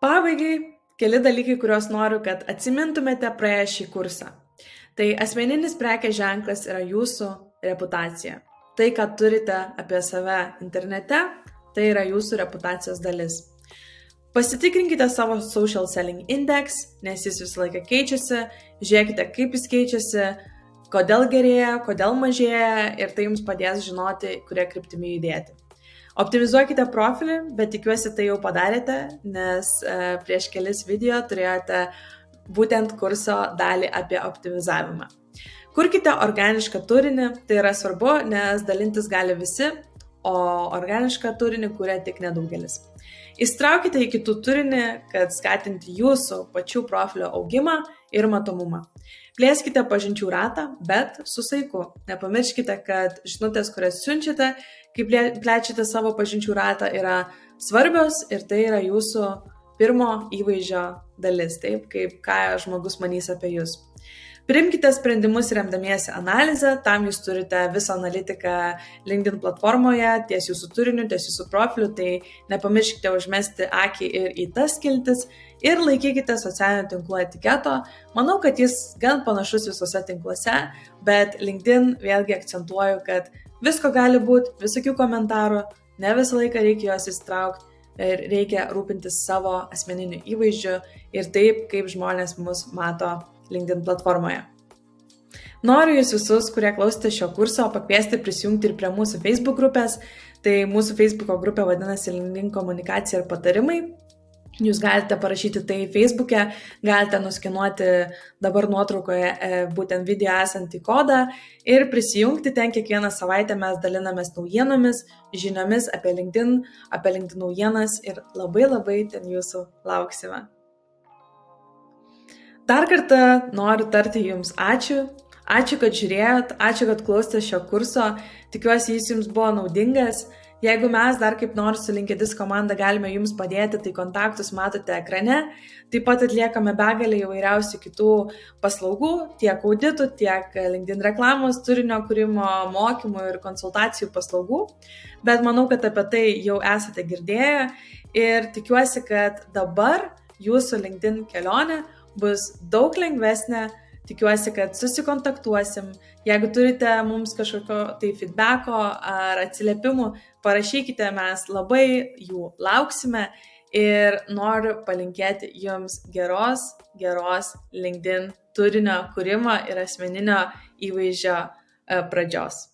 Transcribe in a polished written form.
Pabaigai, keli dalykai, kuriuos noriu, kad atsimintumėte praėję šį kursą. Tai asmeninis prekės ženklas yra jūsų reputacija. Tai, ką turite apie save internete, tai yra jūsų reputacijos dalis. Pasitikrinkite savo Social Selling Index, nes jis visą laiką keičiasi, žiūrėkite, kaip jis keičiasi, kodėl gerėja, kodėl mažėja ir tai jums padės žinoti, kurie kryptimi judėti. Optimizuokite profilį, bet tikiuosi tai jau padarėte, nes prieš kelis video turėjote būtent kurso dalį apie optimizavimą. Kurkite organišką turinį, tai yra svarbu, nes dalintis gali visi, o organišką turinį kuria tik nedaugelis. Įstraukite į kitų turinį, kad skatinti jūsų pačių profilio augimą ir matomumą. Plėskite pažinčių ratą, bet su saiku. Nepamirškite, kad žinutės, kurias siunčiate, kai plečiate savo pažinčių ratą, yra svarbios ir tai yra jūsų pirmo įvaizdžio dalis, taip kaip ką žmogus manys apie jūs. Priimkite sprendimus remdamiesi analizę, tam jūs turite visą analitiką LinkedIn platformoje, ties jūsų turiniu, ties jūsų profiliu, tai nepamirškite užmesti akį ir į tas skiltis ir laikykite socialinių tinklų etiketo. Manau, kad jis gan panašus visose tinkluose, bet LinkedIn vėlgi akcentuoju, kad visko gali būti, visokių komentarų, ne visą laiką reikia juos įstraukti ir reikia rūpintis savo asmeniniu įvaizdžiu ir taip, kaip žmonės mus mato LinkedIn platformoje. Noriu jūs visus, kurie klausėte šio kurso, pakviesti prisijungti ir prie mūsų Facebook grupės. Tai mūsų Facebook grupė vadinasi LinkedIn komunikacija ir patarimai. Jūs galite parašyti tai Facebook'e, galite nuskenuoti dabar nuotraukoje būtent video esantį kodą ir prisijungti ten kiekvieną savaitę mes dalinamės naujienomis, žiniomis apie LinkedIn naujienas ir labai ten jūsų lauksime. Dar kartą noriu tarti jums ačiū. Ačiū, kad žiūrėjot, ačiū, kad klausėte šio kurso. Tikiuosi, jis jums buvo naudingas. Jeigu mes dar kaip nors su LinkedIn komanda galime jums padėti, tai kontaktus matote ekrane. Taip pat atliekame begalę įvairiausių kitų paslaugų, tiek auditų, tiek LinkedIn reklamos, turinio kūrimo, mokymų ir konsultacijų paslaugų. Bet manau, kad apie tai jau esate girdėję ir tikiuosi, kad dabar jūsų LinkedIn kelionė bus daug lengvesnė. Tikiuosi, kad susikontaktuosim. Jeigu turite mums kažkokio tai feedbacko ar atsiliepimų, parašykite, mes labai jų lauksime ir noriu palinkėti jums geros LinkedIn turinio kūrimo ir asmeninio įvaizdžio pradžios.